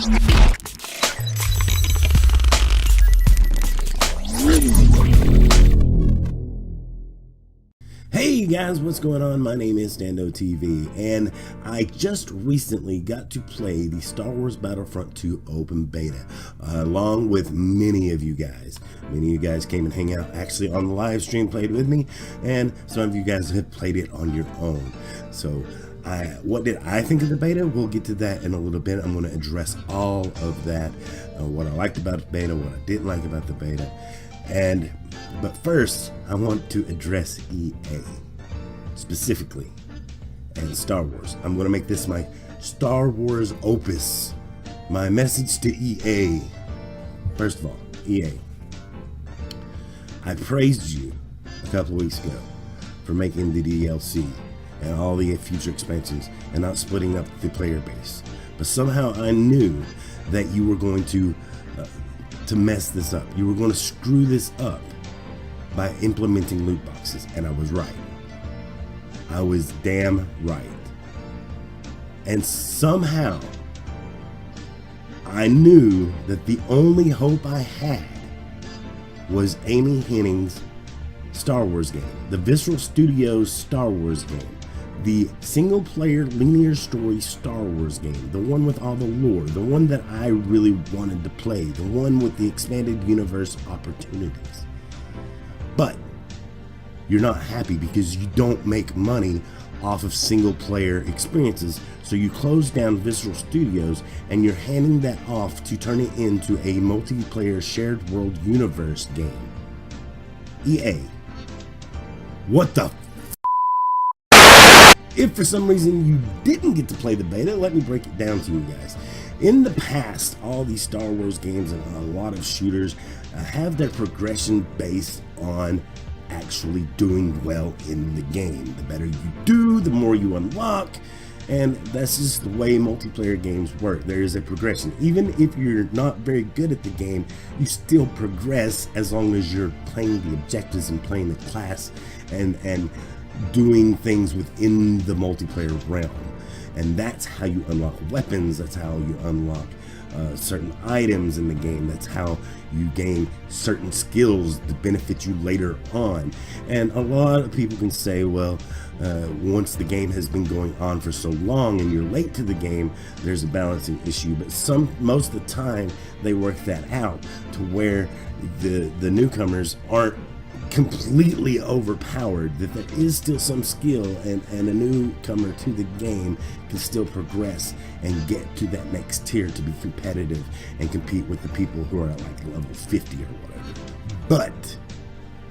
Hey guys, what's going on? My name is Stando TV, and I just recently got to play the Star Wars Battlefront 2 open beta, along with many of you guys. Many of you guys came and hang out actually on the live stream, played with me, and some of you guys have played it on your own. So what did I think of the beta? We'll get to that in a little bit. I'm going to address all of that, what I liked about the beta, what I didn't like about the beta. But first, I want to address EA specifically and Star Wars. I'm going to make this my Star Wars opus, my message to EA. First of all, EA, I praised you a couple of weeks ago for making the DLC and all the future expansions and not splitting up the player base. But somehow I knew that you were going to mess this up. You were going to screw this up by implementing loot boxes, and I was right. I was damn right. And somehow I knew that the only hope I had was Amy Hennig's Star Wars game, the Visceral Studio Star Wars game, the single-player linear story Star Wars game, the one with all the lore, the one that I really wanted to play, the one with the expanded universe opportunities. But you're not happy because you don't make money off of single-player experiences, so you close down Visceral Studios and you're handing that off to turn it into a multiplayer shared world universe game. EA, what the if for some reason you didn't get to play the beta, let me break it down to you guys. In the past, all these Star Wars games and a lot of shooters have their progression based on actually doing well in the game. The better you do, the more you unlock, and that's just the way multiplayer games work. There is a progression. Even if you're not very good at the game, you still progress as long as you're playing the objectives and playing the class and doing things within the multiplayer realm. And that's how you unlock weapons, that's how you unlock certain items in the game, that's how you gain certain skills that benefit you later on. And a lot of people can say, well, once the game has been going on for so long and you're late to the game, there's a balancing issue. But most of the time they work that out to where the newcomers aren't completely overpowered, that there is still some skill, and a newcomer to the game can still progress and get to that next tier to be competitive and compete with the people who are at like level 50 or whatever. But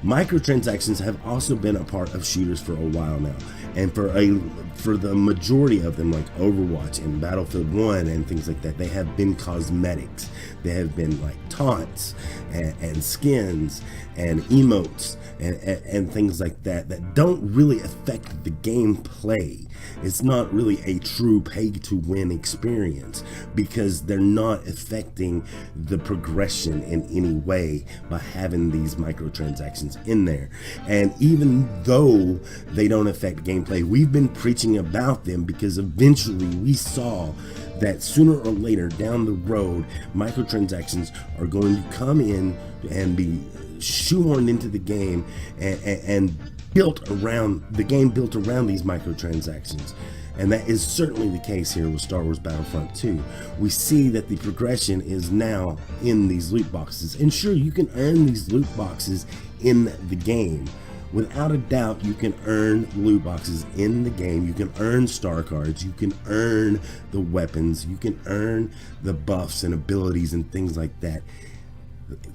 microtransactions have also been a part of shooters for a while now, and for the majority of them, like Overwatch and Battlefield 1 and things like that, they have been cosmetics. They have been like taunts and skins and emotes and things like that don't really affect the gameplay. It's not really a true pay-to-win experience because they're not affecting the progression in any way by having these microtransactions in there. And even though they don't affect gameplay, we've been preaching about them because eventually we saw that sooner or later down the road, microtransactions are going to come in and be shoehorned into the game and built around these microtransactions. And that is certainly the case here with Star Wars Battlefront 2. We see that the progression is now in these loot boxes. And sure, you can earn these loot boxes in the game. Without a doubt, you can earn loot boxes in the game. You can earn star cards. You can earn the weapons. You can earn the buffs and abilities and things like that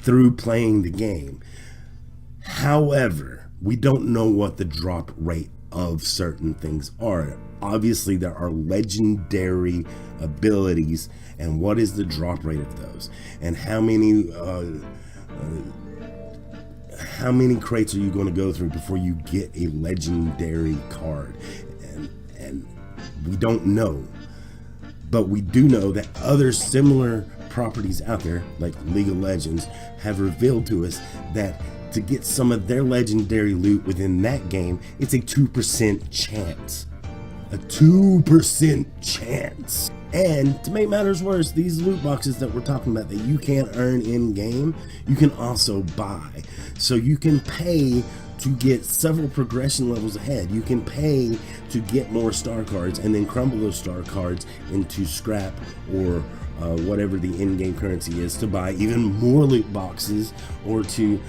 through playing the game. However, we don't know what the drop rate of certain things are. Obviously, there are legendary abilities, and what is the drop rate of those? And how many crates are you going to go through before you get a legendary card? And we don't know. But we do know that other similar properties out there, like League of Legends, have revealed to us that to get some of their legendary loot within that game, it's a 2% chance. A 2% chance. And to make matters worse, these loot boxes that we're talking about that you can't earn in game, you can also buy. So you can pay to get several progression levels ahead. You can pay to get more star cards and then crumble those star cards into scrap or whatever the in-game currency is to buy even more loot boxes, or to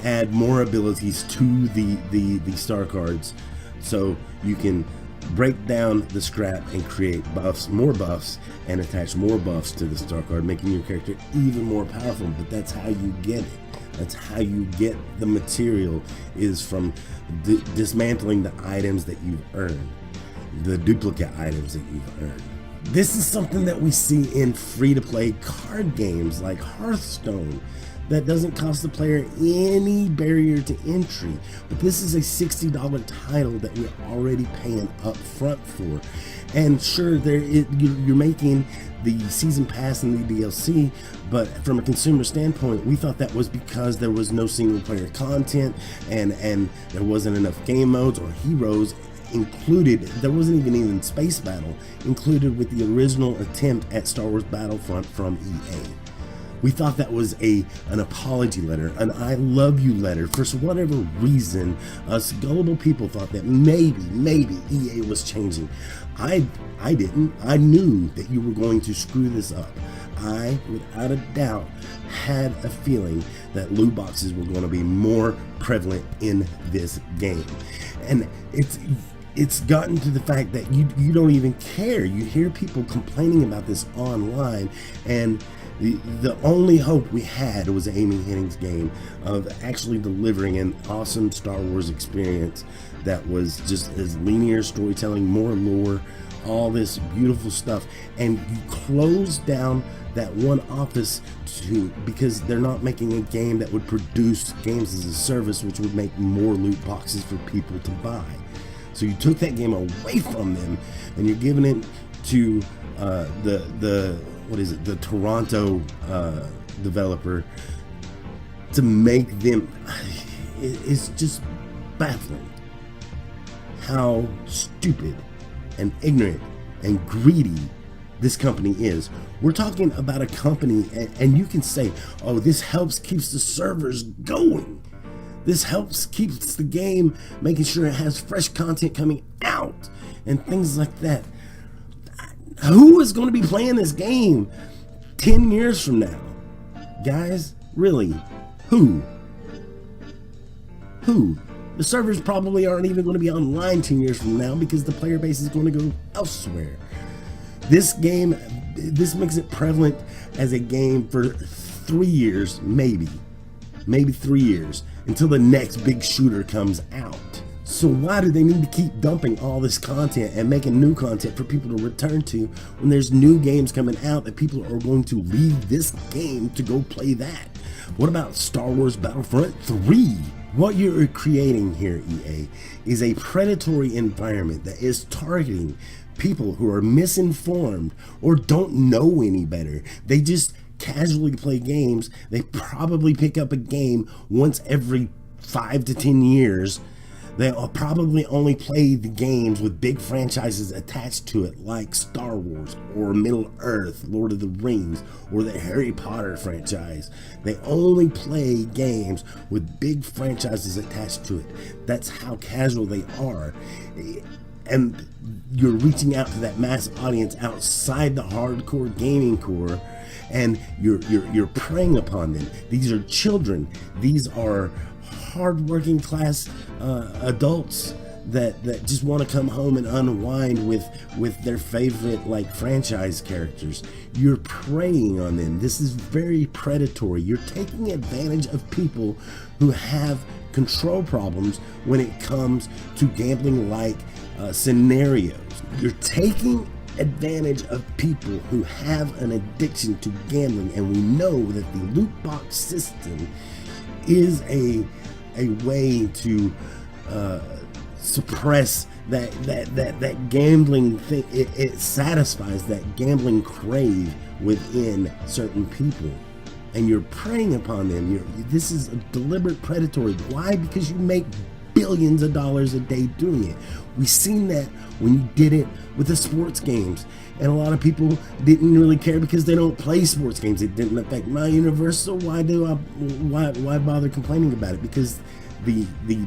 add more abilities to the star cards, so you can break down the scrap and create buffs, more buffs, and attach more buffs to the star card, making your character even more powerful. But that's how you get it. That's how you get the material, is from dismantling the items that you've earned, the duplicate items that you've earned. This is something that we see in free-to-play card games like Hearthstone that doesn't cost the player any barrier to entry. But this is a $60 title that we're already paying up front for. And sure, you're making the season pass and the DLC, but from a consumer standpoint, we thought that was because there was no single player content and there wasn't enough game modes or heroes included. There wasn't even Space Battle included with the original attempt at Star Wars Battlefront from EA. We thought that was an apology letter, an I love you letter. For whatever reason, us gullible people thought that maybe EA was changing. I didn't. I knew that you were going to screw this up. I, without a doubt, had a feeling that loot boxes were going to be more prevalent in this game. And it's gotten to the fact that you don't even care. You hear people complaining about this online, and the only hope we had was Amy Hennig's game of actually delivering an awesome Star Wars experience that was just as linear storytelling, more lore, all this beautiful stuff. And you close down that one office because they're not making a game that would produce games as a service, which would make more loot boxes for people to buy. So you took that game away from them, and you're giving it to the Toronto developer to make them. It's just baffling how stupid and ignorant and greedy this company is. We're talking about a company, and you can say, oh, this helps keeps the servers going. This helps keeps the game, making sure it has fresh content coming out and things like that. Who is going to be playing this game 10 years from now? Guys, really? Who? The servers probably aren't even going to be online 10 years from now because the player base is going to go elsewhere. This game, this makes it prevalent as a game for 3 years, maybe 3 years, until the next big shooter comes out. So why do they need to keep dumping all this content and making new content for people to return to when there's new games coming out that people are going to leave this game to go play that? What about Star Wars Battlefront 3? What you're creating here, EA, is a predatory environment that is targeting people who are misinformed or don't know any better. They just casually play games. They probably pick up a game once every 5 to 10 years. They'll probably only play the games with big franchises attached to it, like Star Wars or Middle Earth, Lord of the Rings, or the Harry Potter franchise. They only play games with big franchises attached to it. That's how casual they are. And you're reaching out to that mass audience outside the hardcore gaming core, and you're preying upon them. These are children. These are hard-working class adults that just want to come home and unwind with their favorite like franchise characters. You're preying on them. This is very predatory. You're taking advantage of people who have control problems when it comes to gambling like scenarios. You're taking advantage of people who have an addiction to gambling, and we know that the loot box system is a way to suppress that gambling thing. It satisfies that gambling crave within certain people, and you're preying upon them. This is a deliberate predatory. Why? Because you make billions of dollars a day doing it. We've seen that when you did it with the sports games. And a lot of people didn't really care because they don't play sports games. It didn't affect my universe, so why bother complaining about it? Because the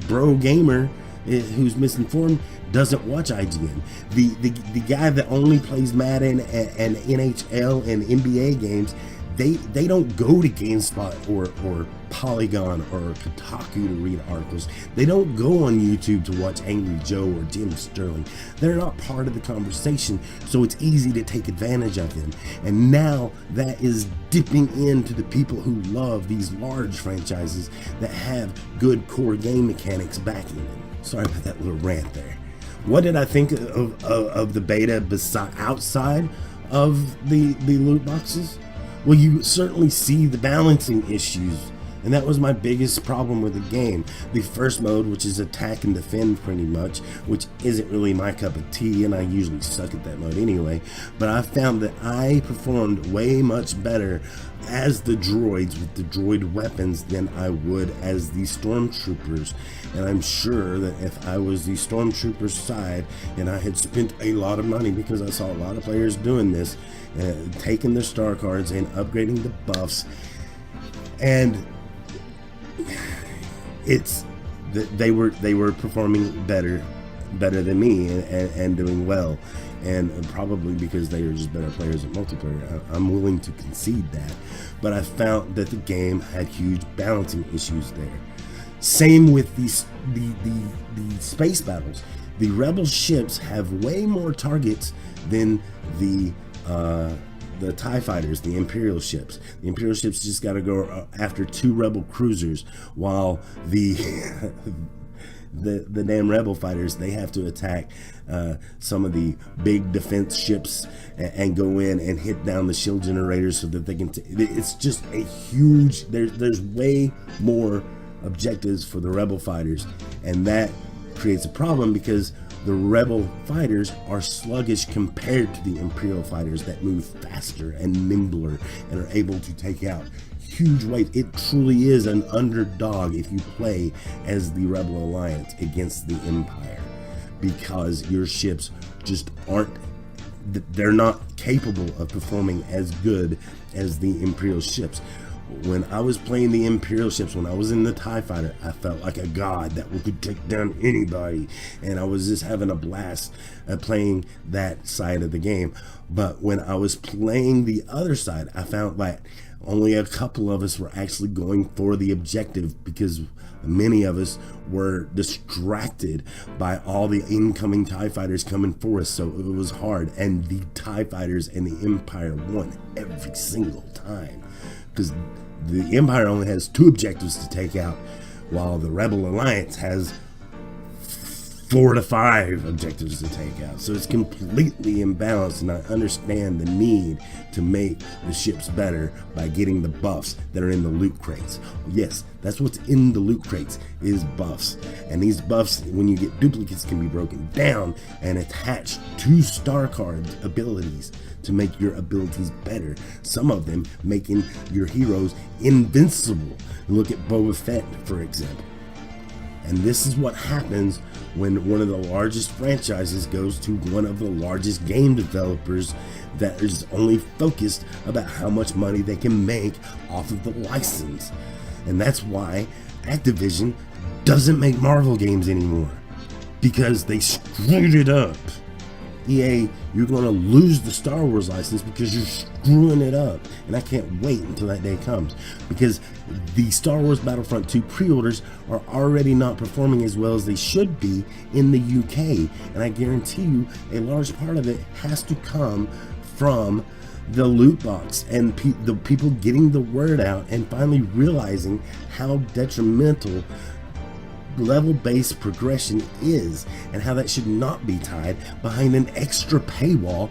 bro gamer who's misinformed doesn't watch IGN. The guy that only plays Madden and NHL and NBA games, they don't go to GameSpot or Polygon or Kotaku to read articles. They don't go on YouTube to watch Angry Joe or Jim Sterling. They're not part of the conversation, so it's easy to take advantage of them. And now that is dipping into the people who love these large franchises that have good core game mechanics backing them. Sorry about that little rant there. What did I think of the beta outside of the loot boxes? Well, you certainly see the balancing issues, and that was my biggest problem with the game. The first mode, which is attack and defend pretty much, which isn't really my cup of tea, and I usually suck at that mode anyway, but I found that I performed way much better as the droids with the droid weapons than I would as the stormtroopers. And I'm sure that if I was the stormtroopers side and I had spent a lot of money, because I saw a lot of players doing this, taking their star cards and upgrading the buffs, and they were performing better than me and doing well, and probably because they are just better players at multiplayer. I'm willing to concede that, but I found that the game had huge balancing issues there. Same with the space battles. The rebel ships have way more targets than the TIE fighters, the Imperial ships. The Imperial ships just got to go after 2 rebel cruisers, while the damn rebel fighters, they have to attack some of the big defense ships and go in and hit down the shield generators so that they can it's just a huge, there's way more objectives for the rebel fighters, and that creates a problem because the rebel fighters are sluggish compared to the Imperial fighters that move faster and nimbler and are able to take out huge weight. It truly is an underdog if you play as the Rebel Alliance against the Empire, because your ships just they're not capable of performing as good as the Imperial ships. When I was playing the Imperial ships, when I was in the TIE Fighter, I felt like a god that could take down anybody, and I was just having a blast playing that side of the game. But when I was playing the other side, I found like only a couple of us were actually going for the objective, because many of us were distracted by all the incoming TIE fighters coming for us, so it was hard. And the TIE fighters and the Empire won every single time, because the Empire only has 2 objectives to take out, while the Rebel Alliance has 4 to 5 objectives to take out. So it's completely imbalanced, and I understand the need to make the ships better by getting the buffs that are in the loot crates. Yes, that's what's in the loot crates, is buffs. And these buffs, when you get duplicates, can be broken down and attached to star card abilities to make your abilities better. Some of them making your heroes invincible. Look at Boba Fett, for example. And this is what happens when one of the largest franchises goes to one of the largest game developers that is only focused about how much money they can make off of the license. And that's why Activision doesn't make Marvel games anymore, because they screwed it up. EA, you're going to lose the Star Wars license because you're screwing it up. And I can't wait until that day comes, because the Star Wars Battlefront 2 pre-orders are already not performing as well as they should be in the UK. And I guarantee you a large part of it has to come from the loot box and the people getting the word out and finally realizing how detrimental level-based progression is, and how that should not be tied behind an extra paywall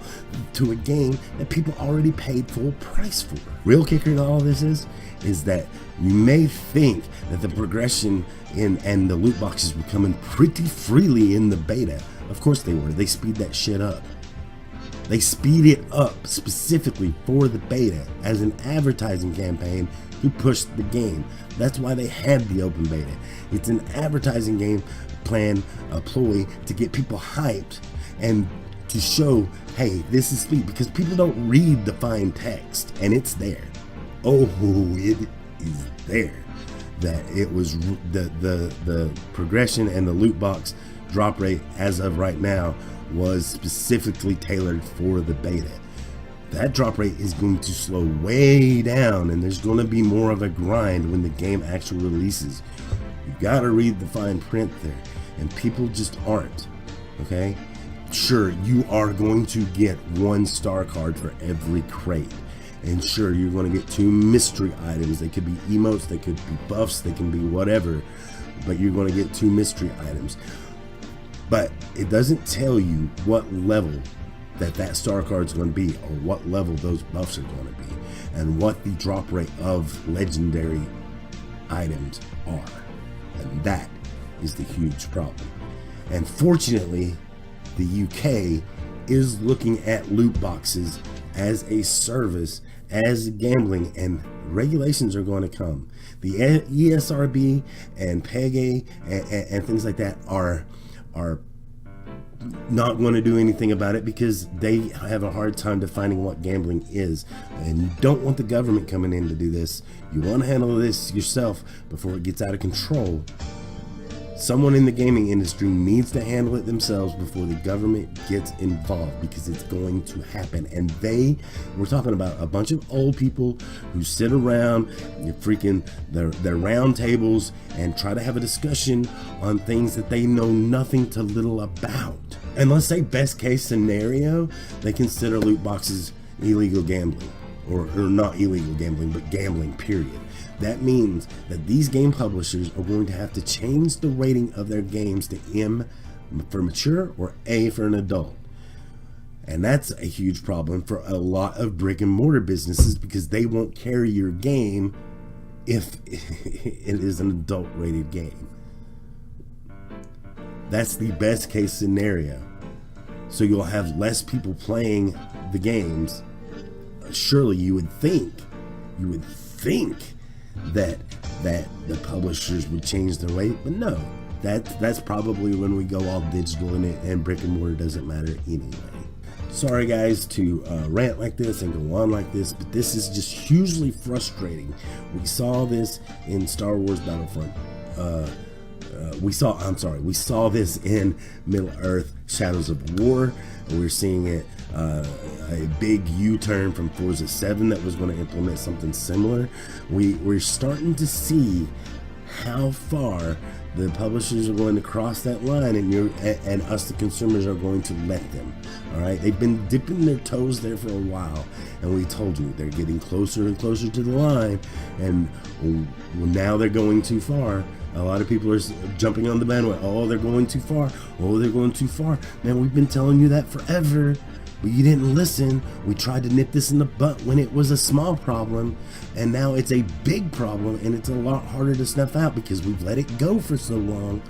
to a game that people already paid full price for. Real kicker to all this is that you may think that the progression and the loot boxes were coming pretty freely in the beta. Of course they were. They speed that shit up. They speed it up specifically for the beta as an advertising campaign to push the game. That's why they had the open beta. It's an advertising game plan, a ploy to get people hyped and to show, hey, this is speed, because people don't read the fine text, and it's there. Oh, it is there. That it was the progression and the loot box drop rate as of right now was specifically tailored for the beta. That drop rate is going to slow way down, and there's going to be more of a grind when the game actually releases. You got to read the fine print there, and people just aren't. Okay, sure, you are going to get 1 star card for every crate. And sure, you're going to get 2 mystery items. They could be emotes, they could be buffs, they can be whatever, but you're going to get 2 mystery items. But it doesn't tell you what level that star card's going to be, or what level those buffs are going to be, and what the drop rate of legendary items are. And that is the huge problem. And fortunately, the UK is looking at loot boxes as a service, as gambling, and regulations are going to come. The ESRB and PEGA and things like that are not going to do anything about it, because they have a hard time defining what gambling is, and you don't want the government coming in to do this. You want to handle this yourself before it gets out of control. Someone in the gaming industry needs to handle it themselves before the government gets involved, because it's going to happen. And we're talking about a bunch of old people who sit around their round tables and try to have a discussion on things that they know nothing to little about. And let's say best case scenario, they consider loot boxes illegal gambling, or not illegal gambling, but gambling, period. That means that these game publishers are going to have to change the rating of their games to M for mature or A for an adult. And that's a huge problem for a lot of brick and mortar businesses, because they won't carry your game if it is an adult rated game. That's the best case scenario. So you'll have less people playing the games. Surely you would think that the publishers would change their rate, but no, that's probably when we go all digital and brick and mortar doesn't matter anyway. Sorry guys to rant like this and go on like this, but this is just hugely frustrating. We saw this in Star Wars Battlefront. We saw this in Middle-earth Shadows of War. We're seeing it a big U-turn from Forza 7 that was going to implement something similar. We're starting to see how far the publishers are going to cross that line, and us, the consumers, are going to let them. All right, they've been dipping their toes there for a while, and we told you they're getting closer and closer to the line, and now they're going too far. A lot of people are jumping on the bandwagon. Oh, they're going too far. Oh, they're going too far. Man, we've been telling you that forever, but you didn't listen. We tried to nip this in the butt when it was a small problem, and now it's a big problem, and it's a lot harder to snuff out because we've let it go for so long.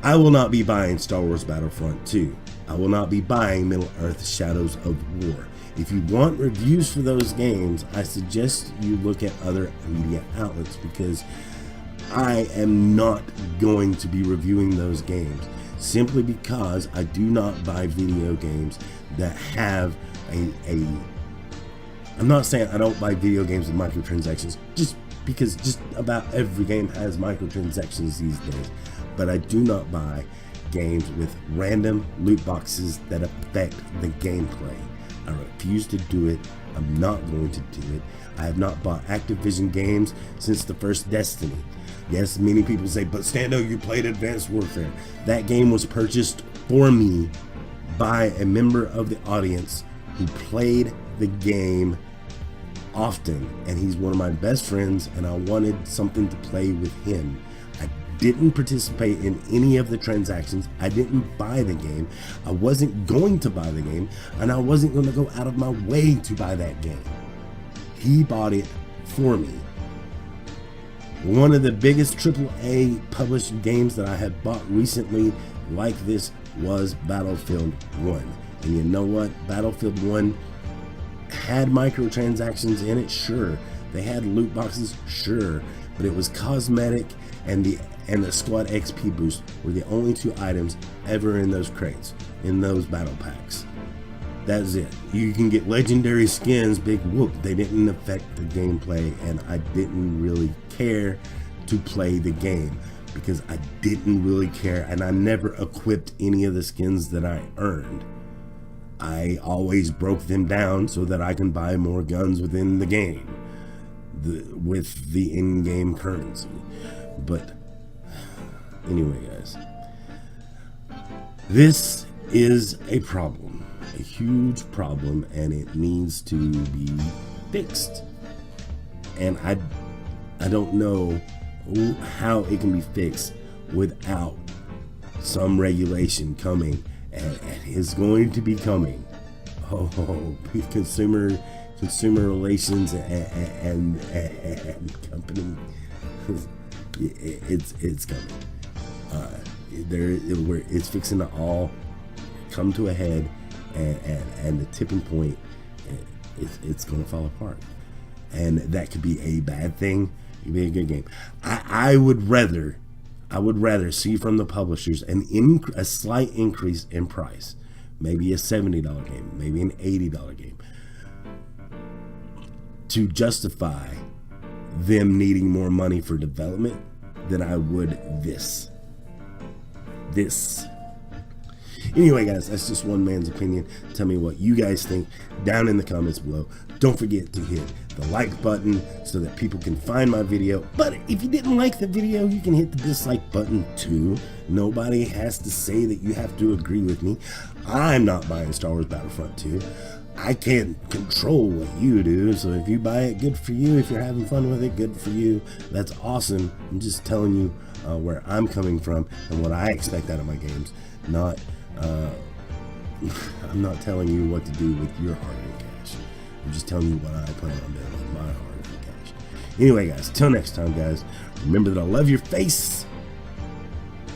I will not be buying Star Wars Battlefront 2. I will not be buying Middle-earth Shadows of War. If you want reviews for those games, I suggest you look at other media outlets, because I am not going to be reviewing those games, simply because I do not buy video games that have I'm not saying I don't buy video games with microtransactions, just because just about every game has microtransactions these days, but I do not buy games with random loot boxes that affect the gameplay. I refuse to do it. I'm not going to do it. I have not bought Activision games since the first Destiny. Yes, many people say, but Stando, you played Advanced Warfare. That game was purchased for me by a member of the audience who played the game often, and he's one of my best friends, and I wanted something to play with him. I didn't participate in any of the transactions. I didn't buy the game. I wasn't going to buy the game, and I wasn't going to go out of my way to buy that game. He bought it for me. One of the biggest AAA published games that I had bought recently like this was Battlefield 1. And you know what? Battlefield 1 had microtransactions in it, sure. They had loot boxes, sure. But it was cosmetic, and and the squad XP boost were the only 2 items ever in those crates, in those battle packs. That's it. You can get legendary skins, big whoop. They didn't affect the gameplay, and I didn't really care to play the game because I didn't really care, and I never equipped any of the skins that I earned. I always broke them down so that I can buy more guns within the game with the in-game currency. But anyway, guys, this is a problem, a huge problem, and it needs to be fixed. And I don't know how it can be fixed without some regulation coming, and it's going to be coming. Consumer relations and company, it's coming. It's fixing to all come to a head, and the tipping point, it's going to fall apart, and that could be a bad thing. It could be a good game. I would rather see from the publishers a slight increase in price, maybe a $70 game, maybe an $80 game, to justify them needing more money for development than I would this. Anyway, guys, that's just one man's opinion. Tell me what you guys think down in the comments below. Don't forget to hit the like button so that people can find my video. But if you didn't like the video, you can hit the dislike button too. Nobody has to say that you have to agree with me. I'm not buying Star Wars Battlefront 2. I can't control what you do, so if you buy it, good for you. If you're having fun with it, good for you. That's awesome. I'm just telling you where I'm coming from and what I expect out of my games. I'm not telling you what to do with your hard-earned cash. I'm just telling you what I plan on doing with my hard-earned cash. Anyway, guys, till next time, guys, remember that I love your face.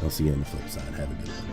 I'll see you on the flip side. Have a good one.